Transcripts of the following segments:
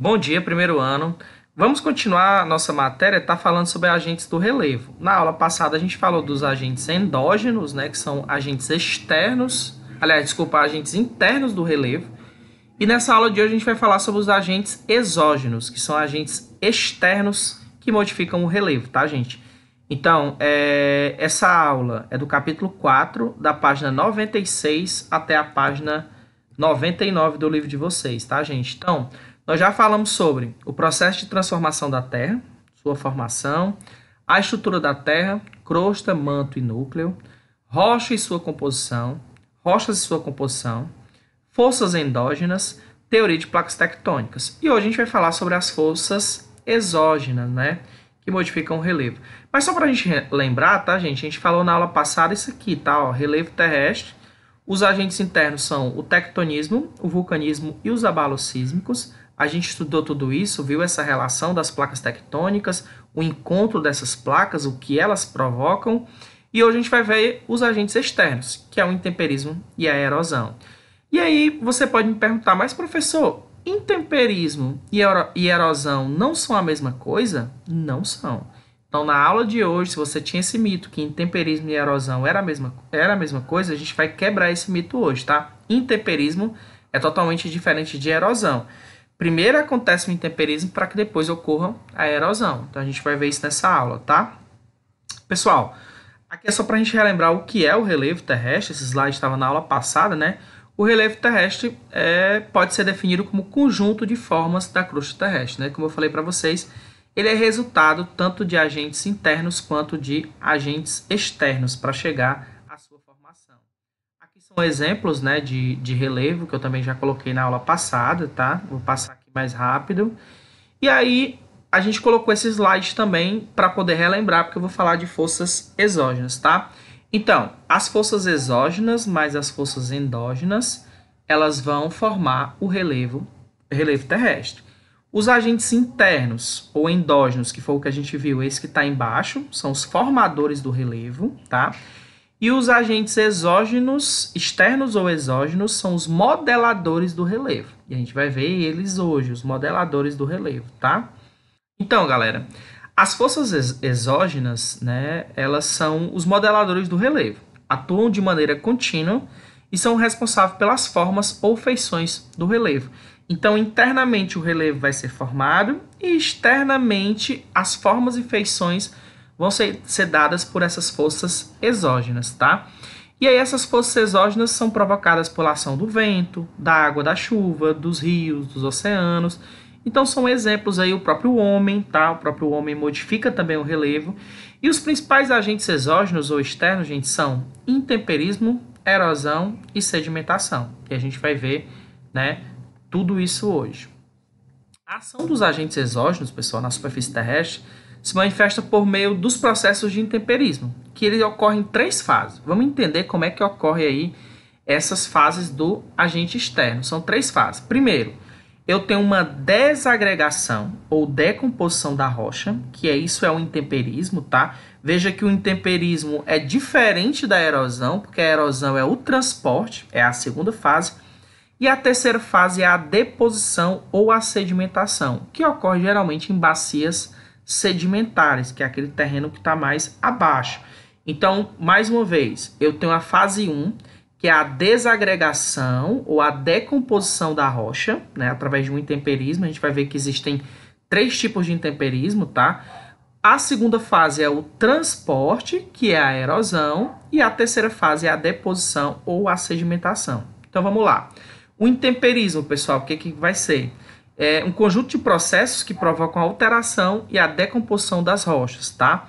Bom dia, primeiro ano. Vamos continuar a nossa matéria, tá falando sobre agentes do relevo. Na aula passada a gente falou dos agentes endógenos, né, que são agentes externos, agentes internos do relevo. E nessa aula de hoje a gente vai falar sobre os agentes exógenos, que são agentes externos que modificam o relevo, tá, gente? Então, essa aula é do capítulo 4, da página 96 até a página 99 do livro de vocês, tá, gente? Então, nós já falamos sobre o processo de transformação da Terra, sua formação, a estrutura da Terra, crosta, manto e núcleo, rocha e sua composição, rochas e sua composição, forças endógenas, teoria de placas tectônicas. E hoje a gente vai falar sobre as forças exógenas, né, que modificam o relevo. Mas só para a gente lembrar, tá, gente? A gente falou na aula passada isso aqui, tá? Ó, relevo terrestre. Os agentes internos são o tectonismo, o vulcanismo e os abalos sísmicos. A gente estudou tudo isso, viu essa relação das placas tectônicas, o encontro dessas placas, o que elas provocam. E hoje a gente vai ver os agentes externos, que é o intemperismo e a erosão. E aí você pode me perguntar, mas professor, intemperismo e erosão não são a mesma coisa? Não são. Então, na aula de hoje, se você tinha esse mito que intemperismo e erosão era a mesma coisa, a gente vai quebrar esse mito hoje, tá? Intemperismo é totalmente diferente de erosão. Primeiro acontece o intemperismo para que depois ocorra a erosão. Então, a gente vai ver isso nessa aula, tá? Pessoal, aqui é só para a gente relembrar o que é o relevo terrestre. Esse slide estava na aula passada, né? O relevo terrestre pode ser definido como conjunto de formas da crosta terrestre, né? Como eu falei para vocês, ele é resultado tanto de agentes internos quanto de agentes externos para chegar à sua formação. Aqui são exemplos, né, de relevo que eu também já coloquei na aula passada, tá? Vou passar aqui mais rápido. E aí a gente colocou esse slide também para poder relembrar, porque eu vou falar de forças exógenas, tá? Então, as forças exógenas mais as forças endógenas, elas vão formar o relevo terrestre. Os agentes internos ou endógenos, que foi o que a gente viu, esse que está embaixo, são os formadores do relevo, tá? E os agentes exógenos, externos ou exógenos, são os modeladores do relevo. E a gente vai ver eles hoje, os modeladores do relevo, tá? Então, galera, as forças exógenas, né, elas são os modeladores do relevo. Atuam de maneira contínua e são responsáveis pelas formas ou feições do relevo. Então, internamente o relevo vai ser formado e externamente as formas e feições vão ser dadas por essas forças exógenas, tá? E aí essas forças exógenas são provocadas pela ação do vento, da água da chuva, dos rios, dos oceanos. Então são exemplos aí o próprio homem, tá? O próprio homem modifica também o relevo. E os principais agentes exógenos ou externos, gente, são intemperismo, erosão e sedimentação. E a gente vai ver, né, tudo isso hoje. A ação dos agentes exógenos, pessoal, na superfície terrestre, se manifesta por meio dos processos de intemperismo, que ele ocorre em 3 fases. Vamos entender como é que ocorre aí essas fases do agente externo. São 3 fases. Primeiro, eu tenho uma desagregação ou decomposição da rocha, que isso é o intemperismo, tá? Veja que o intemperismo é diferente da erosão, porque a erosão é o transporte, é a segunda fase. E a terceira fase é a deposição ou a sedimentação, que ocorre geralmente em bacias sedimentares, que é aquele terreno que está mais abaixo. Então, mais uma vez, eu tenho a fase 1, que é a desagregação ou a decomposição da rocha, né, através de um intemperismo. A gente vai ver que existem 3 tipos de intemperismo, tá? A segunda fase é o transporte, que é a erosão, e a terceira fase é a deposição ou a sedimentação. Então, vamos lá. O intemperismo, pessoal, o que vai ser? É um conjunto de processos que provocam a alteração e a decomposição das rochas, tá?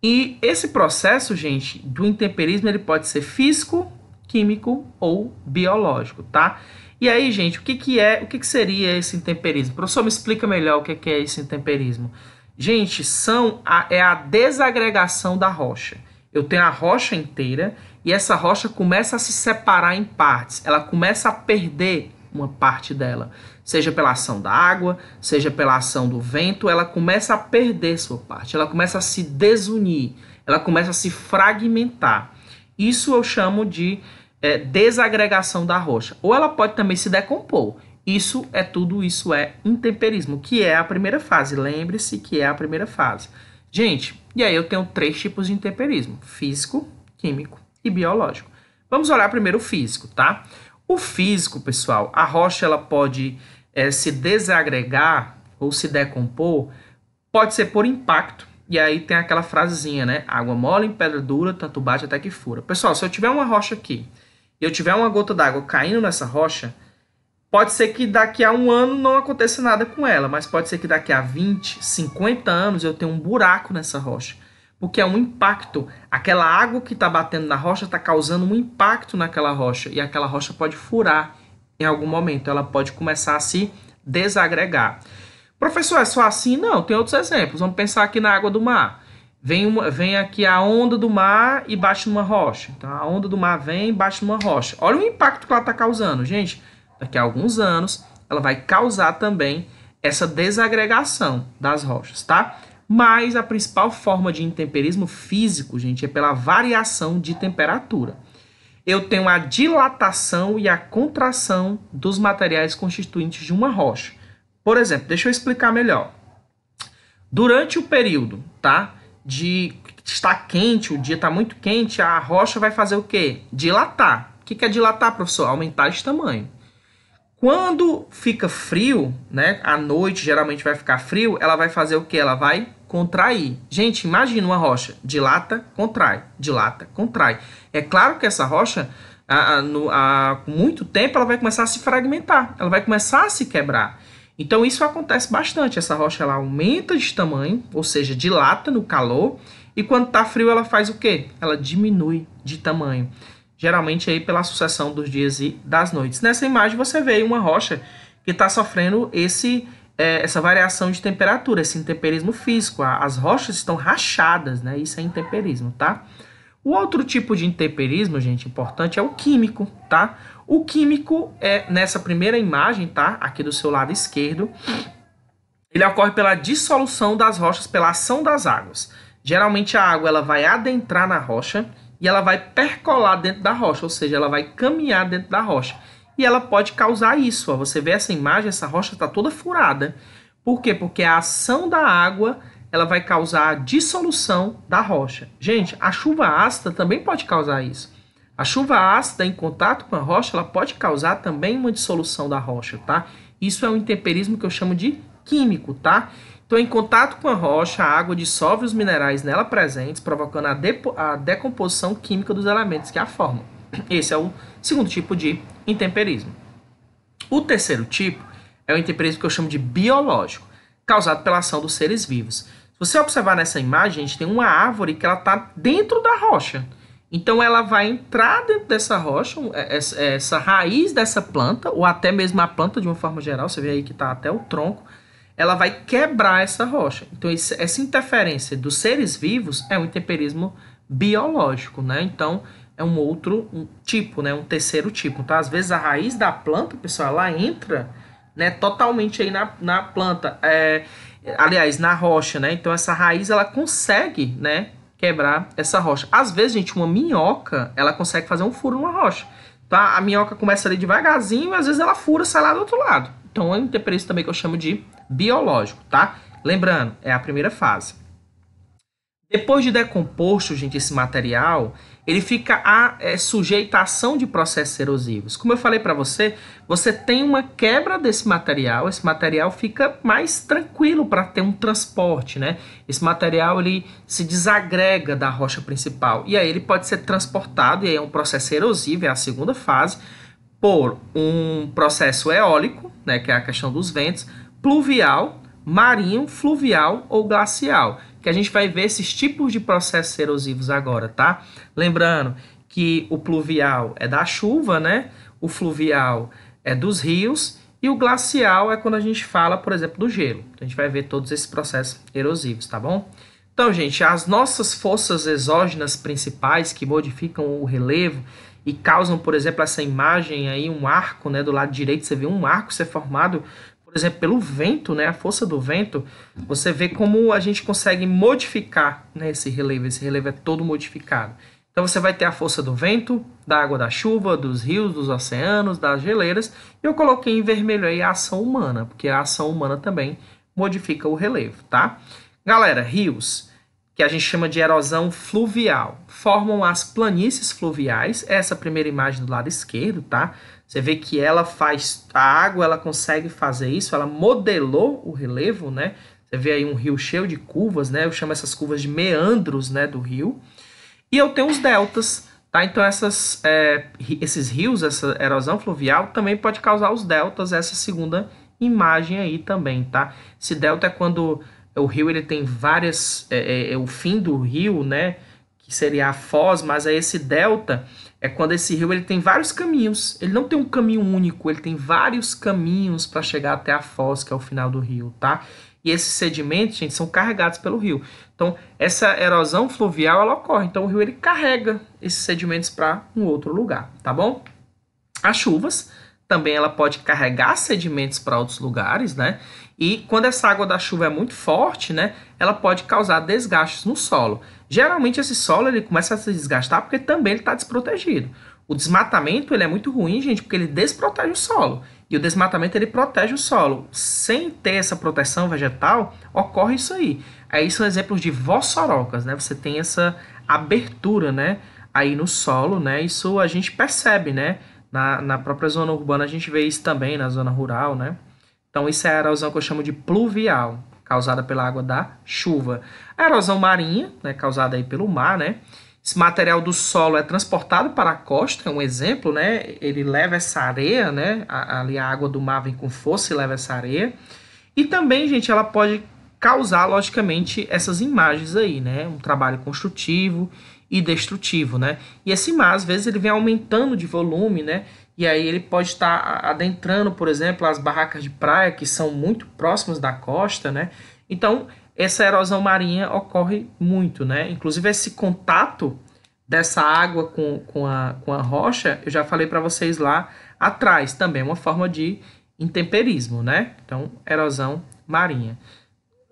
E esse processo, gente, do intemperismo, ele pode ser físico, químico ou biológico, tá? E aí, gente, o que seria esse intemperismo? Professor, me explica melhor o que é esse intemperismo. Gente, é a desagregação da rocha. Eu tenho a rocha inteira e essa rocha começa a se separar em partes. Ela começa a perder uma parte dela. Seja pela ação da água, seja pela ação do vento, ela começa a perder sua parte. Ela começa a se desunir. Ela começa a se fragmentar. Isso eu chamo de desagregação da rocha. Ou ela pode também se decompor. Isso é intemperismo, que é a primeira fase. Lembre-se que é a primeira fase. Gente, e aí eu tenho 3 tipos de intemperismo: físico, químico e biológico. Vamos olhar primeiro o físico, tá? O físico, pessoal, a rocha ela pode se desagregar ou se decompor, pode ser por impacto. E aí tem aquela frasezinha, né? Água mole em pedra dura, tanto bate até que fura. Pessoal, se eu tiver uma rocha aqui e eu tiver uma gota d'água caindo nessa rocha, pode ser que daqui a um ano não aconteça nada com ela, mas pode ser que daqui a 20, 50 anos eu tenha um buraco nessa rocha. Porque é um impacto. Aquela água que está batendo na rocha está causando um impacto naquela rocha. E aquela rocha pode furar em algum momento. Ela pode começar a se desagregar. Professor, é só assim? Não, tem outros exemplos. Vamos pensar aqui na água do mar. Vem aqui a onda do mar e bate numa rocha. Então a onda do mar vem e bate numa rocha. Olha o impacto que ela está causando, gente. Daqui a alguns anos, ela vai causar também essa desagregação das rochas, tá? Mas a principal forma de intemperismo físico, gente, é pela variação de temperatura. Eu tenho a dilatação e a contração dos materiais constituintes de uma rocha. Por exemplo, deixa eu explicar melhor. Durante o período, tá, de estar quente, o dia está muito quente, a rocha vai fazer o quê? Dilatar. O que é dilatar, professor? Aumentar de tamanho. Quando fica frio, né, à noite geralmente vai ficar frio, ela vai fazer o quê? Ela vai contrair. Gente, imagina uma rocha. Dilata, contrai. Dilata, contrai. É claro que essa rocha, com muito tempo, ela vai começar a se fragmentar. Ela vai começar a se quebrar. Então isso acontece bastante. Essa rocha ela aumenta de tamanho, ou seja, dilata no calor. E quando está frio ela faz o quê? Ela diminui de tamanho. Geralmente aí pela sucessão dos dias e das noites. Nessa imagem você vê uma rocha que está sofrendo essa variação de temperatura, esse intemperismo físico. As rochas estão rachadas, né? Isso é intemperismo, tá? O outro tipo de intemperismo, gente, importante, é o químico, tá? O químico é nessa primeira imagem, tá? Aqui do seu lado esquerdo. Ele ocorre pela dissolução das rochas, pela ação das águas. Geralmente a água ela vai adentrar na rocha e ela vai percolar dentro da rocha, ou seja, ela vai caminhar dentro da rocha. E ela pode causar isso, ó. Você vê essa imagem, essa rocha está toda furada. Por quê? Porque a ação da água ela vai causar a dissolução da rocha. Gente, a chuva ácida também pode causar isso. A chuva ácida em contato com a rocha, ela pode causar também uma dissolução da rocha, tá? Isso é um intemperismo que eu chamo de químico, tá? Então, em contato com a rocha, a água dissolve os minerais nela presentes, provocando a decomposição química dos elementos que a formam. Esse é o segundo tipo de intemperismo. O terceiro tipo é o intemperismo que eu chamo de biológico, causado pela ação dos seres vivos. Se você observar nessa imagem, a gente tem uma árvore que ela está dentro da rocha. Então ela vai entrar dentro dessa rocha, essa raiz dessa planta, ou até mesmo a planta de uma forma geral, você vê aí que está até o tronco, ela vai quebrar essa rocha. Então essa interferência dos seres vivos é um intemperismo biológico, né? Então é um outro tipo, né? Um terceiro tipo. Então às vezes a raiz da planta, pessoal, ela entra, né, totalmente aí na planta, aliás, na rocha, né? Então essa raiz ela consegue, né, quebrar essa rocha. Às vezes, gente, uma minhoca, ela consegue fazer um furo numa rocha. Tá? A minhoca começa ali devagarzinho e às vezes ela fura, sai lá do outro lado. Então é um intemperismo também que eu chamo de biológico, tá? Lembrando, é a primeira fase. Depois de decomposto, gente, esse material, ele fica sujeito à ação de processos erosivos. Como eu falei para você, você tem uma quebra desse material, esse material fica mais tranquilo para ter um transporte, né? Esse material ele se desagrega da rocha principal e aí ele pode ser transportado, e aí é um processo erosivo, é a segunda fase, por um processo eólico, né, que é a questão dos ventos, pluvial, marinho, fluvial ou glacial, que a gente vai ver esses tipos de processos erosivos agora, tá? Lembrando que o pluvial é da chuva, né? O fluvial é dos rios e o glacial é quando a gente fala, por exemplo, do gelo. Então, a gente vai ver todos esses processos erosivos, tá bom? Então, gente, as nossas forças exógenas principais que modificam o relevo e causam, por exemplo, essa imagem aí, um arco, né? Do lado direito você vê um arco ser formado, por exemplo, pelo vento, né, a força do vento, você vê como a gente consegue modificar, né, esse relevo é todo modificado. Então você vai ter a força do vento, da água da chuva, dos rios, dos oceanos, das geleiras. E eu coloquei em vermelho aí a ação humana, porque a ação humana também modifica o relevo, tá? Galera, rios, que a gente chama de erosão fluvial, formam as planícies fluviais. Essa primeira imagem do lado esquerdo, tá? Você vê que ela faz, a água ela consegue fazer isso, ela modelou o relevo, né? Você vê aí um rio cheio de curvas, né? Eu chamo essas curvas de meandros, né, do rio. E eu tenho os deltas, tá? Então esses rios, essa erosão fluvial também pode causar os deltas, essa segunda imagem aí também, tá? Esse delta é quando o rio ele tem várias, o fim do rio, né? Que seria a foz, mas aí esse delta é quando esse rio ele tem vários caminhos. Ele não tem um caminho único, ele tem vários caminhos para chegar até a foz, que é o final do rio, tá? E esses sedimentos, gente, são carregados pelo rio. Então, essa erosão fluvial, ela ocorre. Então, o rio, ele carrega esses sedimentos para um outro lugar, tá bom? As chuvas, também ela pode carregar sedimentos para outros lugares, né? E quando essa água da chuva é muito forte, né? Ela pode causar desgastes no solo. Geralmente, esse solo, ele começa a se desgastar porque também ele está desprotegido. O desmatamento, ele é muito ruim, gente, porque ele desprotege o solo. E o desmatamento, ele protege o solo. Sem ter essa proteção vegetal, ocorre isso aí. Aí são exemplos de vossorocas, né? Você tem essa abertura, né? Aí no solo, né? Isso a gente percebe, né? Na própria zona urbana a gente vê isso também, na zona rural, né? Então isso é a erosão que eu chamo de pluvial, causada pela água da chuva. A erosão marinha, né? Causada aí pelo mar, né? Esse material do solo é transportado para a costa, é um exemplo, né? Ele leva essa areia, né? Ali a água do mar vem com força e leva essa areia. E também, gente, ela pode causar, logicamente, essas imagens aí, né? Um trabalho construtivo e destrutivo, né? E esse mar, às vezes, ele vem aumentando de volume, né? E aí ele pode estar adentrando, por exemplo, as barracas de praia, que são muito próximas da costa, né? Então, essa erosão marinha ocorre muito, né? Inclusive, esse contato dessa água com a rocha, eu já falei para vocês lá atrás, também é uma forma de intemperismo, né? Então, erosão marinha.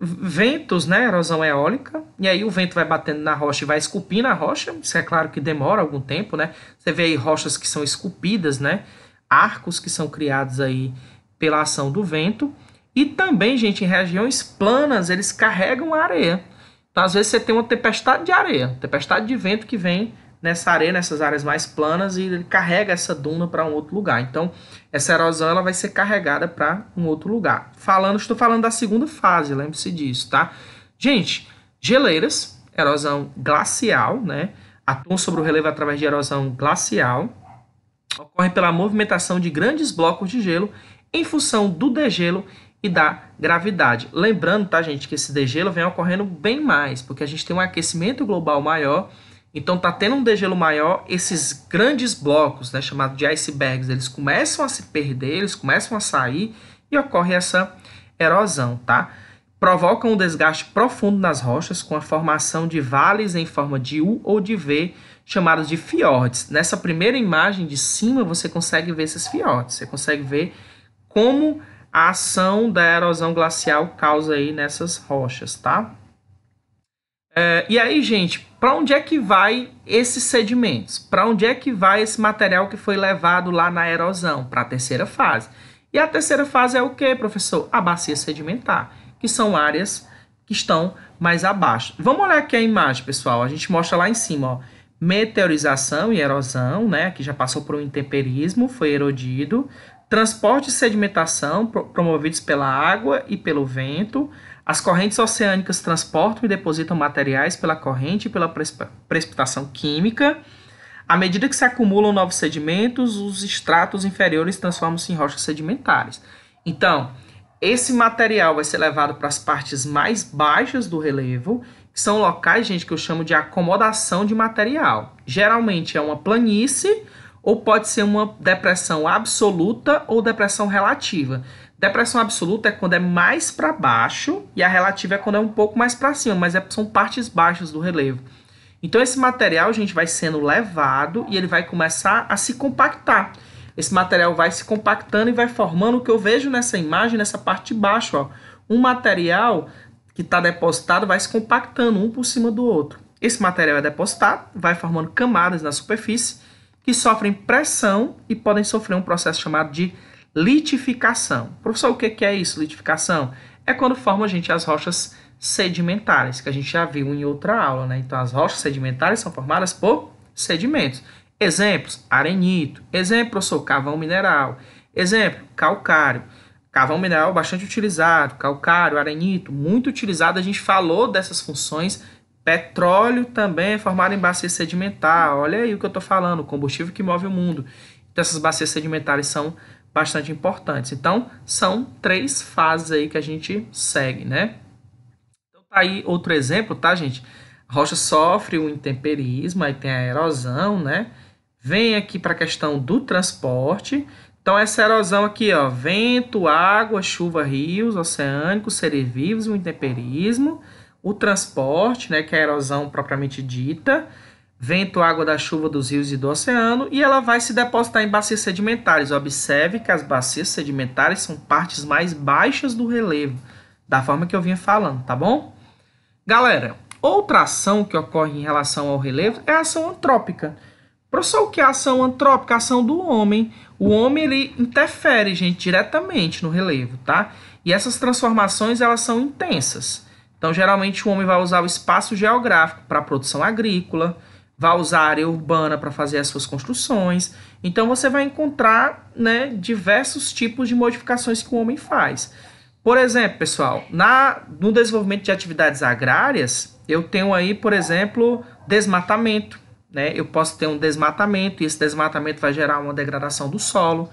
Ventos, né? Erosão eólica. E aí o vento vai batendo na rocha e vai esculpindo a rocha. Isso é claro que demora algum tempo, né? Você vê aí rochas que são esculpidas, né? Arcos que são criados aí pela ação do vento. E também, gente, em regiões planas, eles carregam a areia. Então, às vezes, você tem uma tempestade de areia, tempestade de vento que vem nessa areia, nessas áreas mais planas, e ele carrega essa duna para um outro lugar. Então, essa erosão ela vai ser carregada para um outro lugar. Estou falando da segunda fase, lembre-se disso, tá? Gente, geleiras, erosão glacial, né? Atuam sobre o relevo através de erosão glacial. Ocorre pela movimentação de grandes blocos de gelo em função do degelo e da gravidade. Lembrando, tá, gente, que esse degelo vem ocorrendo bem mais, porque a gente tem um aquecimento global maior, então tá tendo um degelo maior, esses grandes blocos, né, chamados de icebergs, eles começam a se perder, eles começam a sair e ocorre essa erosão, tá? Provocam um desgaste profundo nas rochas com a formação de vales em forma de U ou de V, chamados de fiordes. Nessa primeira imagem de cima você consegue ver esses fiordes, você consegue ver como a ação da erosão glacial causa aí nessas rochas, tá? E aí, gente, para onde é que vai esses sedimentos? Para onde é que vai esse material que foi levado lá na erosão? Para a terceira fase. E a terceira fase é o que, professor? A bacia sedimentar, que são áreas que estão mais abaixo. Vamos olhar aqui a imagem, pessoal. A gente mostra lá em cima, ó, meteorização e erosão, né? Que já passou por um intemperismo, foi erodido. Transporte e sedimentação promovidos pela água e pelo vento. As correntes oceânicas transportam e depositam materiais pela corrente e pela precipitação química. À medida que se acumulam novos sedimentos, os estratos inferiores transformam-se em rochas sedimentares. Então, esse material vai ser levado para as partes mais baixas do relevo, que são locais, gente, que eu chamo de acomodação de material. Geralmente é uma planície, ou pode ser uma depressão absoluta ou depressão relativa. Depressão absoluta é quando é mais para baixo e a relativa é quando é um pouco mais para cima, mas são partes baixas do relevo. Então esse material, gente, vai sendo levado e ele vai começar a se compactar. Esse material vai se compactando e vai formando o que eu vejo nessa imagem, nessa parte de baixo, ó. Um material que está depositado vai se compactando um por cima do outro. Esse material é depositado, vai formando camadas na superfície que sofrem pressão e podem sofrer um processo chamado de litificação. Professor, o que é isso, litificação? É quando formam, gente, as rochas sedimentares, que a gente já viu em outra aula, né? Então, as rochas sedimentares são formadas por sedimentos. Exemplos, arenito. Exemplo, professor, carvão mineral. Exemplo, calcário. Carvão mineral bastante utilizado, calcário, arenito, muito utilizado. A gente falou dessas funções. Petróleo também é formado em bacia sedimentar. Olha aí o que eu estou falando, o combustível que move o mundo. Então, essas bacias sedimentares são bastante importantes. Então, são 3 fases aí que a gente segue, né? Então, tá aí outro exemplo, tá, gente? A rocha sofre o intemperismo, aí tem a erosão, né? Vem aqui para a questão do transporte. Então, essa erosão aqui, ó, vento, água, chuva, rios, oceânicos, seres vivos, o intemperismo, o transporte, né, que é a erosão propriamente dita, vento, água da chuva, dos rios e do oceano, e ela vai se depositar em bacias sedimentares. Observe que as bacias sedimentares são partes mais baixas do relevo, da forma que eu vinha falando, tá bom? Galera, outra ação que ocorre em relação ao relevo é a ação antrópica. Professor, o que é a ação antrópica? A ação do homem. O homem, ele interfere, gente, diretamente no relevo, tá? E essas transformações, elas são intensas. Então, geralmente, o homem vai usar o espaço geográfico para a produção agrícola, vai usar a área urbana para fazer as suas construções. Então, você vai encontrar, né, diversos tipos de modificações que o homem faz. Por exemplo, pessoal, no desenvolvimento de atividades agrárias, eu tenho aí, por exemplo, desmatamento. Né? Eu posso ter um desmatamento e esse desmatamento vai gerar uma degradação do solo.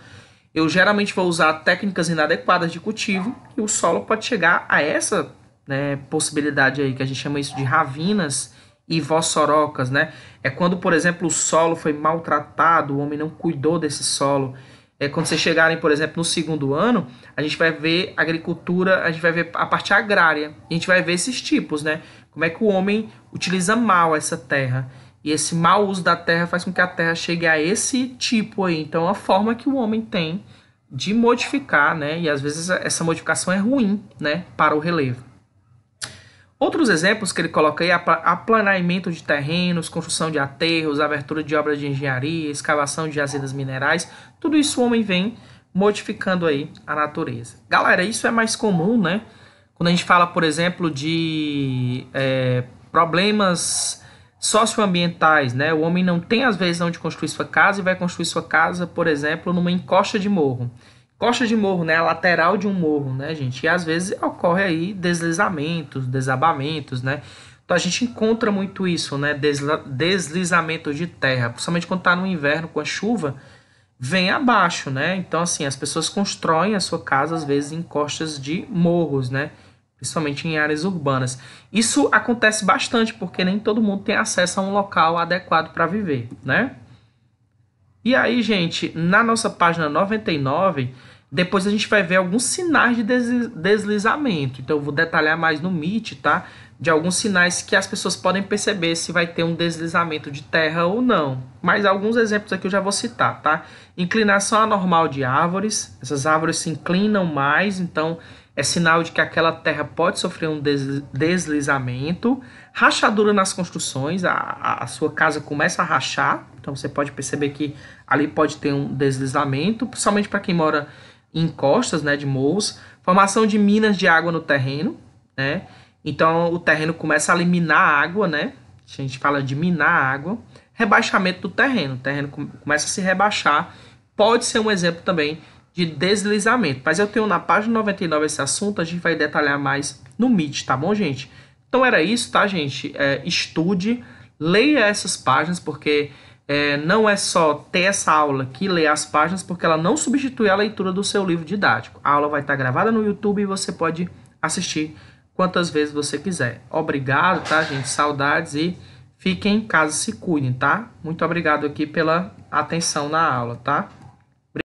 Eu geralmente vou usar técnicas inadequadas de cultivo e o solo pode chegar a essa, né, possibilidade aí, que a gente chama isso de ravinas e vossorocas. Né? É quando, por exemplo, o solo foi maltratado, o homem não cuidou desse solo. É quando vocês chegarem, por exemplo, no 2º ano, a gente vai ver agricultura, a gente vai ver a parte agrária. E a gente vai ver esses tipos, né? Como é que o homem utiliza mal essa terra. E esse mau uso da terra faz com que a terra chegue a esse tipo aí. Então, a forma que o homem tem de modificar, né? E às vezes essa modificação é ruim, né? Para o relevo. Outros exemplos que ele coloca aí é aplanamento de terrenos, construção de aterros, abertura de obras de engenharia, escavação de jazidas minerais. Tudo isso o homem vem modificando aí a natureza. Galera, isso é mais comum, né? Quando a gente fala, por exemplo, de problemas socioambientais, né? O homem não tem, às vezes, onde construir sua casa e vai construir sua casa, por exemplo, numa encosta de morro. Encosta de morro, né? A lateral de um morro, né, gente? E às vezes ocorre aí deslizamentos, desabamentos, né? Então a gente encontra muito isso, né? Deslizamento de terra, principalmente quando está no inverno com a chuva, vem abaixo, né? Então, assim, as pessoas constroem a sua casa, às vezes, em encostas de morros, né? Principalmente em áreas urbanas. Isso acontece bastante, porque nem todo mundo tem acesso a um local adequado para viver, né? E aí, gente, na nossa página 99, depois a gente vai ver alguns sinais de deslizamento. Então, eu vou detalhar mais no MIT, tá? De alguns sinais que as pessoas podem perceber se vai ter um deslizamento de terra ou não. Mas alguns exemplos aqui eu já vou citar, tá? Inclinação anormal de árvores. Essas árvores se inclinam mais, então é sinal de que aquela terra pode sofrer um deslizamento. Rachadura nas construções, a sua casa começa a rachar, então você pode perceber que ali pode ter um deslizamento, principalmente para quem mora em encostas, né, de morros. Formação de minas de água no terreno, né? Então o terreno começa a eliminar água, né? A gente fala de minar água. Rebaixamento do terreno, o terreno começa a se rebaixar, pode ser um exemplo também de deslizamento. Mas eu tenho na página 99 esse assunto, a gente vai detalhar mais no MIT, tá bom, gente? Então era isso, tá, gente? Estude, leia essas páginas, porque não é só ter essa aula aqui, ler as páginas, porque ela não substitui a leitura do seu livro didático. A aula vai estar gravada no YouTube e você pode assistir quantas vezes você quiser. Obrigado, tá, gente? Saudades e fiquem em casa, se cuidem, tá? Muito obrigado aqui pela atenção na aula, tá?